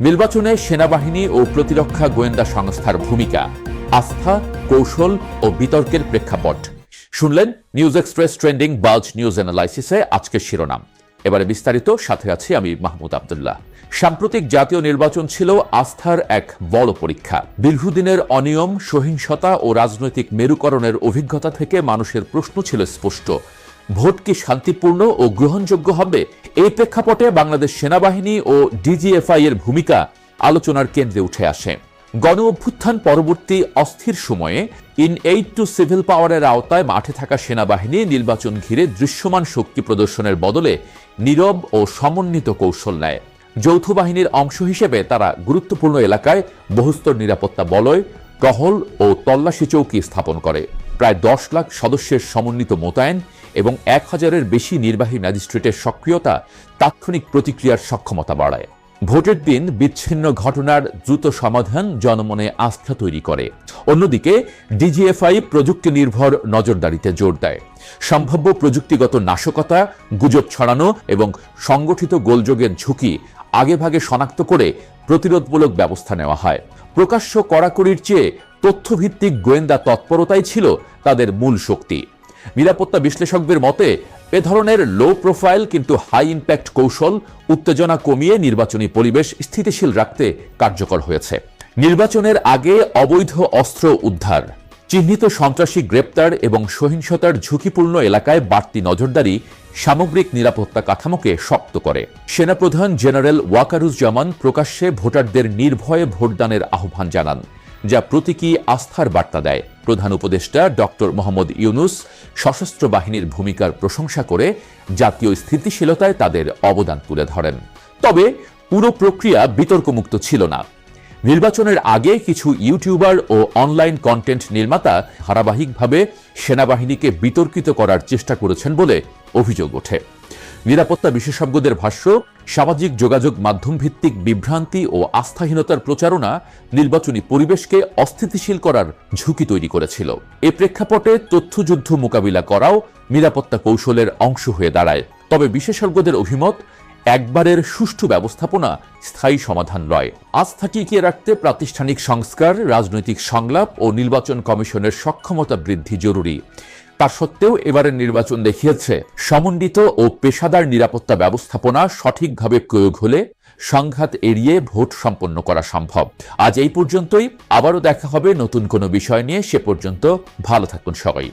নির্বাচনে সেনাবাহিনী ও প্রতিরক্ষা গোয়েন্দা সংস্থার ভূমিকা, আস্থা, কৌশল ও বিতর্কের প্রেক্ষাপট শুনলেন নিউজ এক্সপ্রেস ট্রেন্ডিং বাল্জ নিউজ অ্যানালাইসিসে আজকের শিরোনাম। এবারে বিস্তারিত, সাথে আছি আমি মাহমুদ আব্দুল্লাহ। সাম্প্রতিক জাতীয় নির্বাচন ছিল আস্থার এক বড় পরীক্ষা। দীর্ঘদিনের অনিয়ম, সহিংসতা ও রাজনৈতিক মেরুকরণের অভিজ্ঞতা থেকে মানুষের প্রশ্ন ছিল স্পষ্ট: ভোট কি শান্তিপূর্ণ ও গ্রহণযোগ্য হবে? এই প্রেক্ষাপটে বাংলাদেশ সেনাবাহিনী ও ডিজিএফআই এর ভূমিকা আলোচনার কেন্দ্রে উঠে আসে। গণ অভ্যুত্থান পরবর্তী অস্থির সময়ে এইড টু সিভিল পাওয়ারের আওতায় মাঠে থাকা সেনাবাহিনী নির্বাচন ঘিরে দৃশ্যমান শক্তি প্রদর্শনের বদলে নীরব ও সমন্বিত কৌশল নেয়। যৌথ বাহিনীর অংশ হিসেবে তারা গুরুত্বপূর্ণ এলাকায় বহুস্তর নিরাপত্তা বলয়, টহল ও তল্লাশি চৌকি স্থাপন করে। প্রায় 10 লাখ সদস্যের সমন্বিত মোতায়েন এবং 1000-এর বেশি নির্বাহী ম্যাজিস্ট্রেটের সক্রিয়তা তাৎক্ষণিক প্রতিক্রিয়ার সক্ষমতা বাড়ায়। ভোটের দিন বিচ্ছিন্ন ঘটনার দ্রুত সমাধান জনমনে আস্থা তৈরি করে। অন্যদিকে ডিজিএফআই প্রযুক্তি নির্ভর নজরদারিতে জোর দেয়। সম্ভাব্য প্রযুক্তিগত নাশকতা, গুজব ছড়ানো এবং সংগঠিত গোলযোগের ঝুঁকি আগেভাগে শনাক্ত করে প্রতিরোধমূলক ব্যবস্থা নেওয়া হয়। প্রকাশ্য কড়াকড়ির চেয়ে তথ্যভিত্তিক গোয়েন্দা তৎপরতাই ছিল তাদের মূল শক্তি। নিরাপত্তা বিশ্লেষকদের মতে এ ধরনের লো প্রোফাইল কিন্তু হাই ইম্প্যাক্ট কৌশল উত্তেজনা কমিয়ে নির্বাচনী পরিবেশ স্থিতিশীল রাখতে কার্যকর হয়েছে। নির্বাচনের আগে অবৈধ অস্ত্র উদ্ধার, চিহ্নিত সন্ত্রাসী গ্রেপ্তার এবং সহিংসতার ঝুঁকিপূর্ণ এলাকায় বাড়তি নজরদারি সামগ্রিক নিরাপত্তা কাঠামোকে শক্ত করে। সেনাপ্রধান জেনারেল ওয়াকারুজ্জামান প্রকাশ্যে ভোটারদের নির্ভয়ে ভোটদানের আহ্বান জানান, যা প্রতীকী আস্থার বার্তা দেয়। প্রধান উপদেষ্টা ডক্টর মোহাম্মদ ইউনুস সশস্ত্র বাহিনীর ভূমিকার প্রশংসা করে জাতীয় স্থিতিশীলতায় তাদের অবদান তুলে ধরেন। তবে পুরো প্রক্রিয়া বিতর্কমুক্ত ছিল না। নির্বাচনের আগে কিছু ইউটিউবার ও অনলাইন কন্টেন্ট নির্মাতা ধারাবাহিকভাবে সেনাবাহিনীকে বিতর্কিত করার চেষ্টা করেছেন বলে অভিযোগ ওঠে। নিরাপত্তা বিশেষজ্ঞদের ভাষ্য, সামাজিক যোগাযোগ মাধ্যম ভিত্তিক বিভ্রান্তি ও আস্থাহীনতার প্রচারণা নির্বাচনী পরিবেশকে অস্থিতিশীল করার ঝুঁকি তৈরি করেছিল। এ প্রেক্ষাপটে তথ্যযুদ্ধ মোকাবিলা করাও নিরাপত্তা কৌশলের অংশ হয়ে দাঁড়ায়। তবে বিশেষজ্ঞদের অভিমত, একবারের সুষ্ঠু ব্যবস্থাপনা স্থায়ী সমাধান নয়। আস্থা টিকিয়ে রাখতে প্রাতিষ্ঠানিক সংস্কার, রাজনৈতিক সংলাপ ও নির্বাচন কমিশনের সক্ষমতা বৃদ্ধি জরুরি। তা সত্ত্বেও এবারের নির্বাচন দেখিয়েছে সমন্বিত ও পেশাদার নিরাপত্তা ব্যবস্থাপনা সঠিকভাবে প্রয়োগ হলে সংঘাত এড়িয়ে ভোট সম্পন্ন করা সম্ভব। আজ এই পর্যন্তই। আবারও দেখা হবে নতুন কোনো বিষয় নিয়ে। সে পর্যন্ত ভালো থাকুন সবাই।